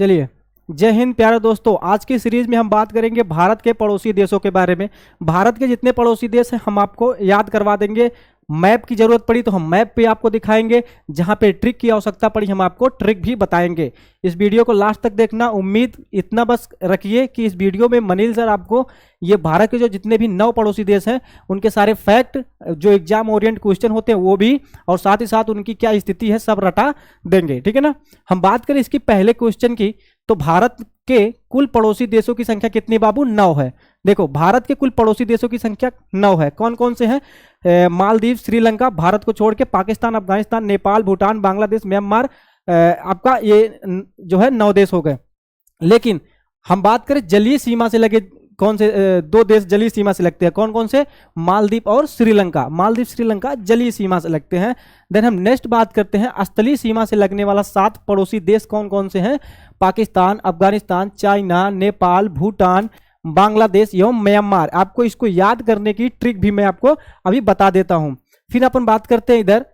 चलिए, जय हिंद प्यारे दोस्तों। आज की सीरीज में हम बात करेंगे भारत के पड़ोसी देशों के बारे में। भारत के जितने पड़ोसी देश हैं हम आपको याद करवा देंगे। मैप की जरूरत पड़ी तो हम मैप पे आपको दिखाएंगे, जहां पे ट्रिक की आवश्यकता पड़ी हम आपको ट्रिक भी बताएंगे। इस वीडियो को लास्ट तक देखना। उम्मीद इतना बस रखिए कि इस वीडियो में मनील सर आपको ये भारत के जो जितने भी 9 पड़ोसी देश हैं उनके सारे फैक्ट, जो एग्जाम ओरिएंट क्वेश्चन होते हैं वो भी, और साथ ही साथ उनकी क्या स्थिति है सब रटा देंगे। ठीक है ना। हम बात करें इसकी पहले क्वेश्चन की, तो भारत के कुल पड़ोसी देशों की संख्या कितनी बाबू? 9 है। देखो, भारत के कुल पड़ोसी देशों की संख्या 9 है। कौन कौन से हैं? मालदीव, श्रीलंका, भारत को छोड़ के पाकिस्तान, अफगानिस्तान, नेपाल, भूटान, बांग्लादेश, म्यांमार, आपका ये जो है 9 देश हो गए। लेकिन हम बात करें जलीय सीमा से लगे कौन से 2 देश जलीय सीमा से लगते हैं, कौन कौन से? मालदीव और श्रीलंका। मालदीव, श्रीलंका जलीय सीमा से लगते हैं। देन हम नेक्स्ट बात करते हैं स्थलीय सीमा से लगने वाला 7 पड़ोसी देश कौन कौन से हैं? पाकिस्तान, अफगानिस्तान, चाइना, नेपाल, भूटान, बांग्लादेश एवं म्यांमार। आपको इसको याद करने की ट्रिक भी मैं आपको अभी बता देता हूं। फिर अपन बात करते हैं इधर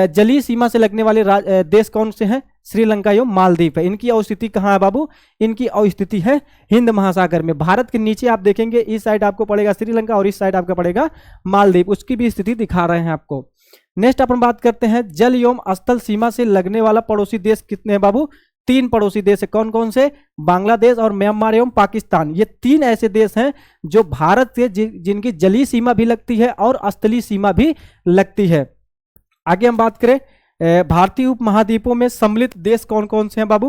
जलीय सीमा से लगने वाले देश कौन से हैं? श्रीलंका एवं मालदीव है। इनकी अवस्थिति कहाँ है बाबू? इनकी अवस्थिति है हिंद महासागर में। भारत के नीचे आप देखेंगे, इस साइड आपको पड़ेगा श्रीलंका और इस साइड आपका पड़ेगा मालदीव। उसकी भी स्थिति दिखा रहे हैं आपको। नेक्स्ट अपन बात करते हैं जल एवं स्थल सीमा से लगने वाला पड़ोसी देश कितने हैं बाबू? 3 पड़ोसी देश है। कौन कौन से? बांग्लादेश और म्यांमार एवं पाकिस्तान। ये 3 ऐसे देश हैं जो भारत से जिनकी जलीय सीमा भी लगती है और स्थलीय सीमा भी लगती है। आगे हम बात करें भारतीय उपमहाद्वीपों में सम्मिलित देश कौन कौन से हैं बाबू?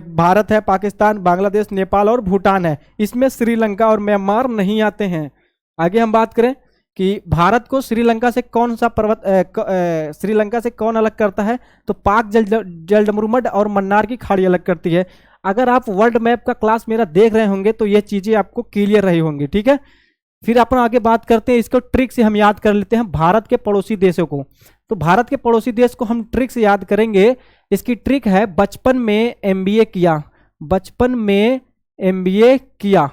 भारत है, पाकिस्तान, बांग्लादेश, नेपाल और भूटान है। इसमें श्रीलंका और म्यांमार नहीं आते हैं। आगे हम बात करें कि भारत को श्रीलंका से कौन सा पर्वत श्रीलंका से कौन अलग करता है? तो पाक जलडमरूमड और मन्नार की खाड़ी अलग करती है। अगर आप वर्ल्ड मैप का क्लास मेरा देख रहे होंगे तो ये चीजें आपको क्लियर रही होंगी। ठीक है। फिर अपन आगे बात करते हैं, इसको ट्रिक से हम याद कर लेते हैं भारत के पड़ोसी देशों को। तो भारत के पड़ोसी देश को हम ट्रिक से याद करेंगे। इसकी ट्रिक है बचपन में एमबीए किया। बचपन में एमबीए किया,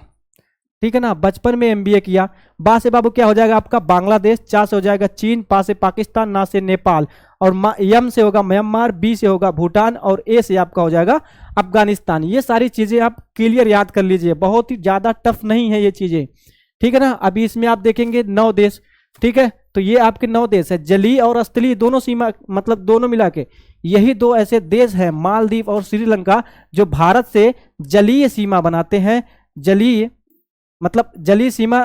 ठीक है ना। बचपन में एमबीए किया। बा से बाबू क्या हो जाएगा आपका? बांग्लादेश। चा से हो जाएगा चीन। पा से पाकिस्तान। ना से नेपाल। और यम से होगा म्यांमार। बी से होगा भूटान। और ए से आपका हो जाएगा अफगानिस्तान। ये सारी चीजें आप क्लियर याद कर लीजिए, बहुत ही ज्यादा टफ नहीं है ये चीजें। ठीक है ना। अभी इसमें आप देखेंगे 9 देश। ठीक है। तो ये आपके 9 देश है, जलीय और स्थलीय दोनों सीमा, मतलब दोनों मिला के यही 2 ऐसे देश हैं, मालदीव और श्रीलंका, जो भारत से जलीय सीमा बनाते हैं। जलीय मतलब जलीय सीमा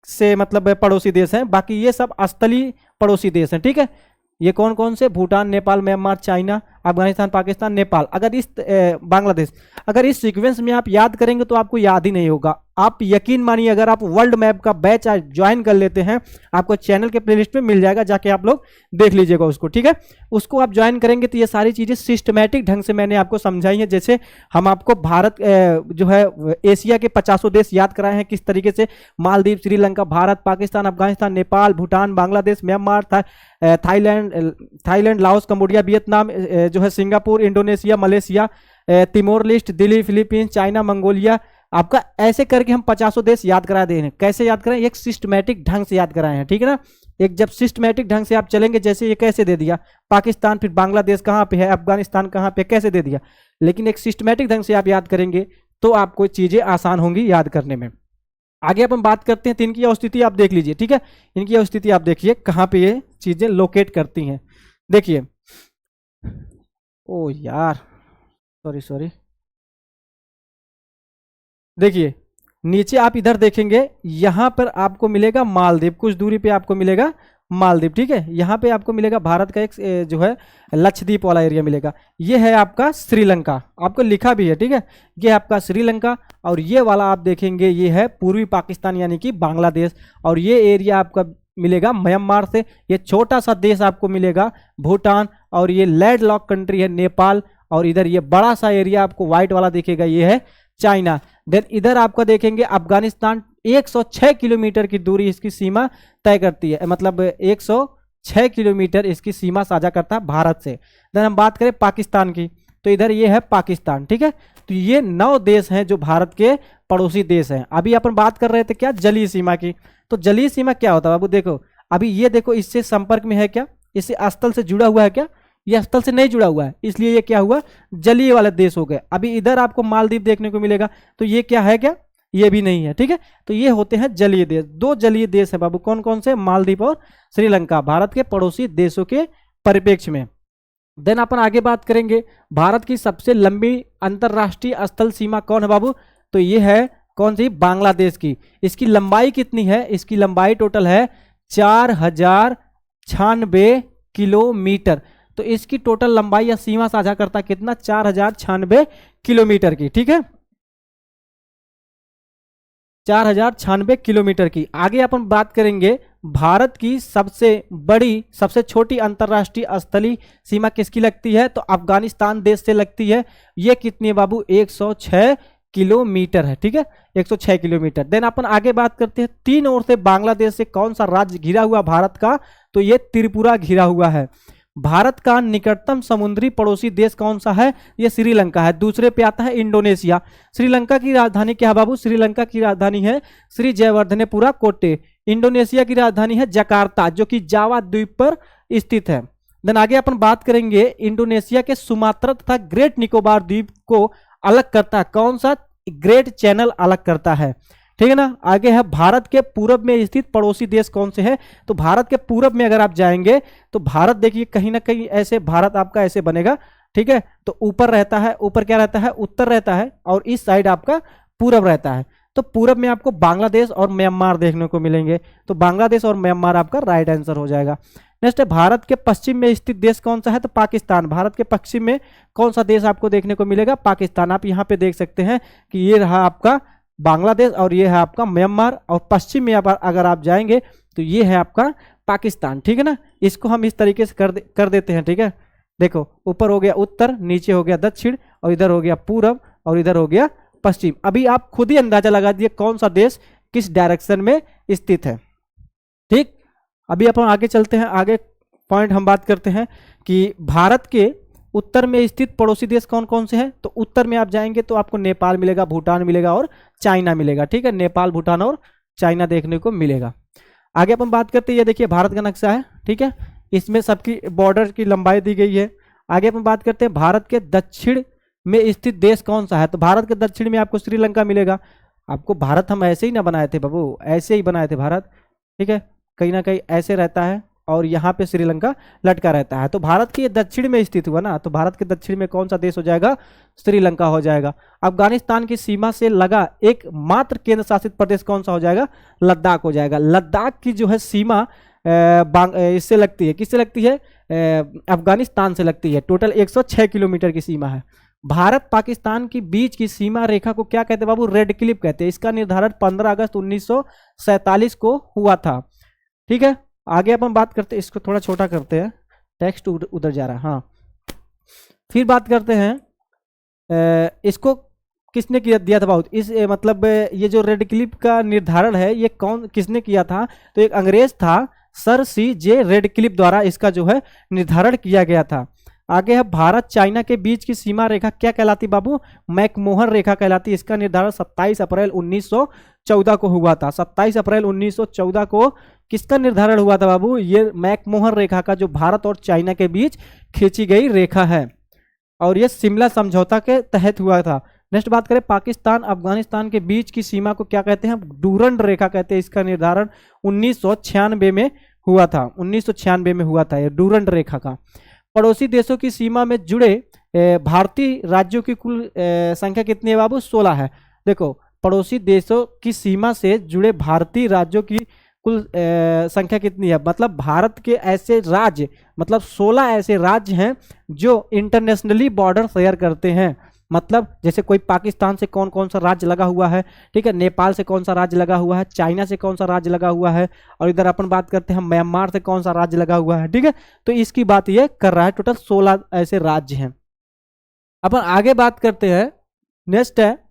से मतलब पड़ोसी देश हैं। बाकी ये सब स्थलीय पड़ोसी देश हैं। ठीक है। ये कौन कौन से? Bhutan, Nepal, Myanmar, China, Afghanistan, Pakistan, Nepal. अगर इस बांग्लादेश, अगर इस सीक्वेंस में आप याद करेंगे तो आपको याद ही नहीं होगा। आप यकीन मानिए, अगर आप वर्ल्ड मैप का बैच ज्वाइन कर लेते हैं, आपको चैनल के प्लेलिस्ट में मिल जाएगा, जाके आप लोग देख लीजिएगा उसको। ठीक है। उसको आप ज्वाइन करेंगे तो ये सारी चीजें सिस्टमैटिक ढंग से मैंने आपको समझाई है। जैसे हम आपको भारत जो है एशिया के 50 देश याद कराए हैं किस तरीके से। Maldives, Sri Lanka, Bharat, Pakistan, Afghanistan, Nepal, Bhutan, Bangladesh, Myanmar, Thailand, Laos, Cambodia, Vietnam, जो है Singapore, Indonesia, Malaysia, Timor list, Delhi, Philippines, China, Mongolia. आपका ऐसे करके हम 50 देश याद करा दे रहे हैं। कैसे याद कराएं? एक सिस्टमैटिक ढंग से याद कराए हैं। ठीक है ना। एक जब सिस्टमैटिक ढंग से आप चलेंगे, जैसे ये कैसे दे दिया पाकिस्तान, फिर बांग्लादेश कहाँ पे है, अफगानिस्तान कहाँ पे, कैसे दे दिया। लेकिन एक सिस्टमैटिक ढंग से आप याद करेंगे तो आपको चीजें आसान होंगी याद करने में। आगे अपन बात करते हैं, तो इनकी अवस्थिति आप देख लीजिए। ठीक है। इनकी अवस्थिति आप देखिए कहाँ पे ये चीजें लोकेट करती हैं। देखिए, ओ यार, सॉरी, देखिए नीचे आप इधर देखेंगे, यहां पर आपको मिलेगा मालदीव। कुछ दूरी पे आपको मिलेगा मालदीव। ठीक है। यहां पे आपको मिलेगा भारत का एक जो है लक्षद्वीप वाला एरिया मिलेगा। ये है आपका श्रीलंका, आपको लिखा भी है। ठीक है। ये है आपका श्रीलंका। और ये वाला आप देखेंगे, ये है पूर्वी पाकिस्तान यानी कि बांग्लादेश। और ये एरिया आपका मिलेगा म्यांमार से। ये छोटा सा देश आपको मिलेगा भूटान। और ये लैंड लॉक कंट्री है नेपाल। और इधर ये बड़ा सा एरिया आपको व्हाइट वाला दिखेगा, ये है चाइना। देन इधर आपको देखेंगे अफगानिस्तान। 106 किलोमीटर की दूरी इसकी सीमा तय करती है, मतलब 106 किलोमीटर इसकी सीमा साझा करता है भारत से। देन हम बात करें पाकिस्तान की, तो इधर ये है पाकिस्तान। ठीक है। तो ये 9 देश हैं जो भारत के पड़ोसी देश हैं। अभी अपन बात कर रहे थे क्या? जलीय सीमा की। तो जलीय सीमा क्या होता है बाबू? देखो, अभी ये देखो, इससे संपर्क में है क्या? इससे स्थल से जुड़ा हुआ है क्या? ये स्थल से नहीं जुड़ा हुआ है, इसलिए ये क्या हुआ, जलीय वाले देश हो गए। अभी इधर आपको मालदीव देखने को मिलेगा, तो ये क्या है, क्या ये भी नहीं है, ठीक है। तो ये होते हैं जलीय देश। दो जलीय देश है बाबू, कौन कौन से, मालदीव और श्रीलंका, भारत के पड़ोसी देशों के परिप्रेक्ष्य में। देन अपन आगे बात करेंगे, भारत की सबसे लंबी अंतरराष्ट्रीय स्थल सीमा कौन है बाबू, तो ये है कौन सी, बांग्लादेश की। इसकी लंबाई कितनी है, इसकी लंबाई टोटल है 4096 किलोमीटर। तो इसकी टोटल लंबाई या सीमा साझा करता कितना, 4096 किलोमीटर की, ठीक है, 4096 किलोमीटर की। आगे अपन बात करेंगे, भारत की सबसे बड़ी सबसे छोटी अंतरराष्ट्रीय स्थलीय सीमा किसकी लगती है, तो अफगानिस्तान देश से लगती है। ये कितनी है बाबू, 106 किलोमीटर है, ठीक है, 106 किलोमीटर। देन अपन आगे बात करते हैं, तीन ओर से बांग्लादेश से कौन सा राज्य घिरा हुआ भारत का, तो ये त्रिपुरा घिरा हुआ है। भारत का निकटतम समुद्री पड़ोसी देश कौन सा है, ये श्रीलंका है। दूसरे पे आता है इंडोनेशिया। श्रीलंका की राजधानी क्या है बाबू, श्रीलंका की राजधानी है श्री जयवर्धनेपुरा कोट्टे। इंडोनेशिया की राजधानी है जकार्ता, जो कि जावा द्वीप पर स्थित है। देन आगे अपन बात करेंगे, इंडोनेशिया के सुमात्रा तथा ग्रेट निकोबार द्वीप को अलग करता है कौन सा, ग्रेट चैनल अलग करता है, ठीक है ना। आगे है, भारत के पूरब में स्थित पड़ोसी देश कौन से है, तो भारत के पूरब में अगर आप जाएंगे तो भारत देखिए कहीं ना कहीं ऐसे भारत आपका ऐसे बनेगा, ठीक है। तो ऊपर रहता है, ऊपर क्या रहता है, उत्तर रहता है, और इस साइड आपका पूरब रहता है। तो पूरब में आपको बांग्लादेश और म्यांमार देखने को मिलेंगे, तो बांग्लादेश और म्यांमार आपका राइट आंसर हो जाएगा। नेक्स्ट है, भारत के पश्चिम में स्थित देश कौन सा है, तो पाकिस्तान। भारत के पश्चिम में कौन सा देश आपको देखने को मिलेगा, पाकिस्तान। आप यहाँ पे देख सकते हैं कि ये रहा आपका बांग्लादेश और ये है आपका म्यांमार, और पश्चिम में अगर आप जाएंगे तो ये है आपका पाकिस्तान, ठीक है ना। इसको हम इस तरीके से कर देते हैं, ठीक है। देखो, ऊपर हो गया उत्तर, नीचे हो गया दक्षिण, और इधर हो गया पूरब, और इधर हो गया पश्चिम। अभी आप खुद ही अंदाजा लगा दिए कौन सा देश किस डायरेक्शन में स्थित है, ठीक। अभी अपन आगे चलते हैं, आगे पॉइंट हम बात करते हैं कि भारत के उत्तर में स्थित पड़ोसी देश कौन कौन से हैं, तो उत्तर में आप जाएंगे तो आपको नेपाल मिलेगा, भूटान मिलेगा और चाइना मिलेगा, ठीक है। नेपाल, भूटान और चाइना देखने को मिलेगा। आगे अपन बात करते हैं, ये देखिए भारत का नक्शा है, ठीक है, इसमें सबकी बॉर्डर की लंबाई दी गई है। आगे अपन बात करते हैं, भारत के दक्षिण में स्थित देश कौन सा है, तो भारत के दक्षिण में आपको श्रीलंका मिलेगा। आपको भारत हम ऐसे ही ना बनाए थे बाबू, ऐसे ही बनाए थे भारत, ठीक है, कहीं ना कहीं ऐसे रहता है और यहाँ पे श्रीलंका लटका रहता है। तो भारत के दक्षिण में स्थित हुआ ना, तो भारत के दक्षिण में कौन सा देश हो जाएगा, श्रीलंका हो जाएगा। अफगानिस्तान की सीमा से लगा एक मात्र केंद्र शासित प्रदेश कौन सा हो जाएगा, लद्दाख हो जाएगा। लद्दाख की जो है सीमा इससे लगती है, किससे लगती है, अफगानिस्तान से लगती है। टोटल 106 किलोमीटर की सीमा है। भारत पाकिस्तान की बीच की सीमा रेखा को क्या कहते हैं बाबू, रेड क्लिफ कहते हैं। इसका निर्धारण 15 अगस्त 1947 को हुआ था, ठीक है। आगे अपन बात करते हैं, इसको थोड़ा छोटा करते हैं, टेक्स्ट उधर जा रहा है, हाँ। फिर बात करते हैं, इसको किसने दिया था बहुत, इस मतलब ये जो रेड क्लिफ का निर्धारण है ये किसने किया था, तो एक अंग्रेज था, सर सी जे रेड क्लिफ द्वारा इसका जो है निर्धारण किया गया था। आगे है, भारत चाइना के बीच की सीमा रेखा क्या कहलाती बाबू, मैकमोहन रेखा कहलाती। इसका निर्धारण 27 अप्रैल 1914 को हुआ था। 27 अप्रैल 1914 को किसका निर्धारण हुआ था बाबू, ये मैकमोहन रेखा का, जो भारत और चाइना के बीच खींची गई रेखा है, और ये शिमला समझौता के तहत हुआ था। नेक्स्ट बात करें, पाकिस्तान अफगानिस्तान के बीच की सीमा को क्या कहते हैं, डूरंड रेखा कहते हैं। इसका निर्धारण 1996 में हुआ था, 1996 में हुआ था ये डूरंड रेखा का। पड़ोसी देशों की सीमा में जुड़े भारतीय राज्यों की कुल संख्या कितनी है बाबू, 16 है। देखो, पड़ोसी देशों की सीमा से जुड़े भारतीय राज्यों की कुल संख्या कितनी है, मतलब भारत के ऐसे राज्य, मतलब 16 ऐसे राज्य हैं जो इंटरनेशनली बॉर्डर शेयर करते हैं। मतलब जैसे कोई पाकिस्तान से कौन कौन सा राज्य लगा हुआ है, ठीक है, नेपाल से कौन सा राज्य लगा हुआ है, चाइना से कौन सा राज्य लगा हुआ है, और इधर अपन बात करते हैं म्यांमार से कौन सा राज्य लगा हुआ है, ठीक है। तो इसकी बात ये कर रहा है, टोटल 16 ऐसे राज्य हैं। अपन आगे बात करते हैं, नेक्स्ट है,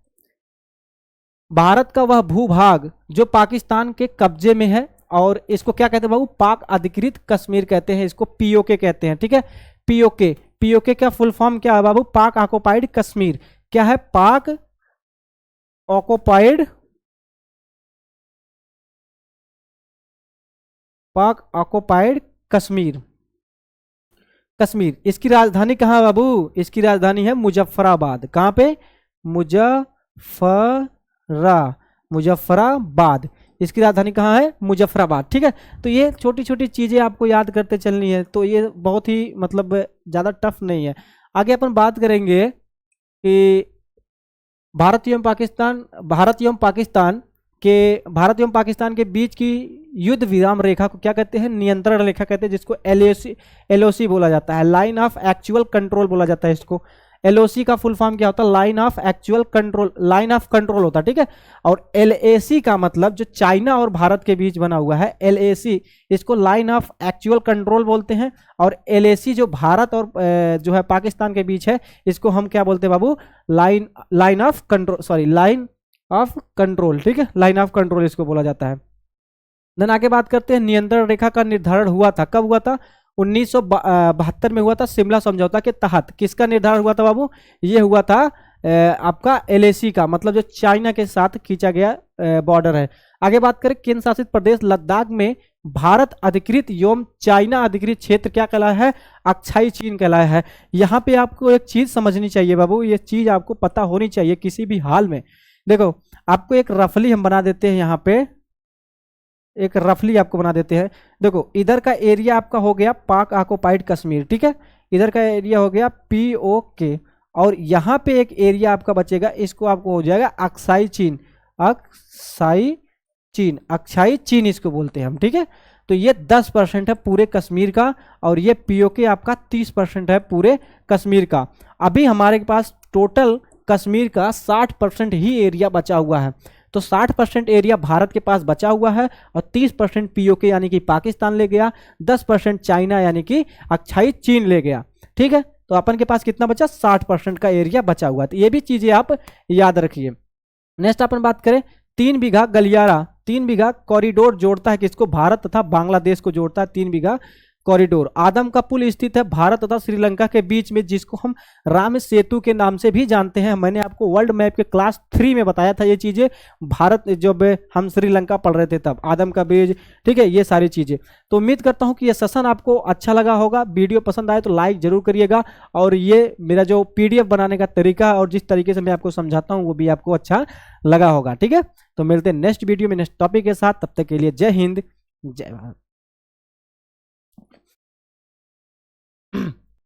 भारत का वह भूभाग जो पाकिस्तान के कब्जे में है, और इसको क्या कहते हैं बाबू, पाक अधिकृत कश्मीर कहते हैं, इसको पीओके कहते हैं, ठीक है। पीओके, पीओके का फुल फॉर्म क्या है बाबू, पाक ऑक्युपाइड कश्मीर। क्या है, पाक ऑक्युपाइड, पाक ऑक्युपाइड कश्मीर। कश्मीर। इसकी राजधानी कहाँ है बाबू? इसकी राजधानी है मुजफ्फराबाद। कहाँ पे? मुजफ्फराबाद। इसकी राजधानी कहाँ है? मुजफ्फराबाद। ठीक है, तो ये छोटी छोटी चीजें आपको याद करते चलनी है, तो ये बहुत ही मतलब ज्यादा टफ नहीं है। आगे अपन बात करेंगे कि भारत एवं पाकिस्तान के बीच की युद्ध विराम रेखा को क्या कहते हैं? नियंत्रण रेखा कहते हैं, जिसको एलओसी बोला जाता है, लाइन ऑफ एक्चुअल कंट्रोल बोला जाता है इसको। एलओसी का फुल फॉर्म क्या होता है? Line of actual control, line of control होता है। ठीक है, और एलएसी का मतलब जो चाइना और भारत के बीच बना हुआ है, एलएसी, इसको लाइन ऑफ एक्चुअल कंट्रोल बोलते हैं। और एलएसी जो भारत और जो है पाकिस्तान के बीच है, इसको हम क्या बोलते हैं बाबू? Line of control. ठीक है, लाइन ऑफ कंट्रोल इसको बोला जाता है। देन आगे बात करते हैं, नियंत्रण रेखा का निर्धारण हुआ था, कब हुआ था? 1972 में हुआ था, शिमला समझौता के तहत। किसका निर्धारण हुआ था बाबू? ये हुआ था आपका एलएसी का, मतलब जो चाइना के साथ खींचा गया बॉर्डर है। आगे बात करें, केंद्र शासित प्रदेश लद्दाख में भारत अधिकृत एवं चाइना अधिकृत क्षेत्र क्या कहलाया है? अक्साई चीन कहलाया है। यहाँ पे आपको एक चीज समझनी चाहिए बाबू, ये चीज आपको पता होनी चाहिए किसी भी हाल में। देखो, आपको एक रफली हम बना देते हैं, यहाँ पे एक रफली आपको बना देते हैं। देखो, इधर का एरिया आपका हो गया पाक ऑक्युपाइड कश्मीर। ठीक है, इधर का एरिया हो गया POK, और यहाँ पे एक एरिया आपका बचेगा, इसको आपको हो जाएगा अक्साई चीन। अक्साई चीन इसको बोलते हैं हम। ठीक है, तो ये 10% है पूरे कश्मीर का, और ये POK आपका 30% है पूरे कश्मीर का। अभी हमारे पास टोटल कश्मीर का 60% ही एरिया बचा हुआ है, तो 60% एरिया भारत के पास बचा हुआ है, और 30% POK यानी कि पाकिस्तान ले गया, 10% चाइना यानी कि अक्साई चीन ले गया। ठीक है, तो अपन के पास कितना बचा? 60% का एरिया बचा हुआ है, तो ये भी चीजें आप याद रखिए। नेक्स्ट अपन बात करें, 3 बीघा गलियारा, 3 बीघा कॉरिडोर जोड़ता है किसको? भारत तथा बांग्लादेश को जोड़ता है 3 बीघा कॉरिडोर। आदम का पुल स्थित है भारत तथा श्रीलंका के बीच में, जिसको हम राम सेतु के नाम से भी जानते हैं। मैंने आपको वर्ल्ड मैप के क्लास 3 में बताया था ये चीजें, भारत जब हम श्रीलंका पढ़ रहे थे तब, आदम का ब्रिज। ठीक है, ये सारी चीजें। तो उम्मीद करता हूं कि ये सेशन आपको अच्छा लगा होगा। वीडियो पसंद आए तो लाइक जरूर करिएगा, और ये मेरा जो PDF बनाने का तरीका और जिस तरीके से मैं आपको समझाता हूँ वो भी आपको अच्छा लगा होगा। ठीक है, तो मिलते हैं नेक्स्ट वीडियो में नेक्स्ट टॉपिक के साथ। तब तक के लिए जय हिंद, जय भारत।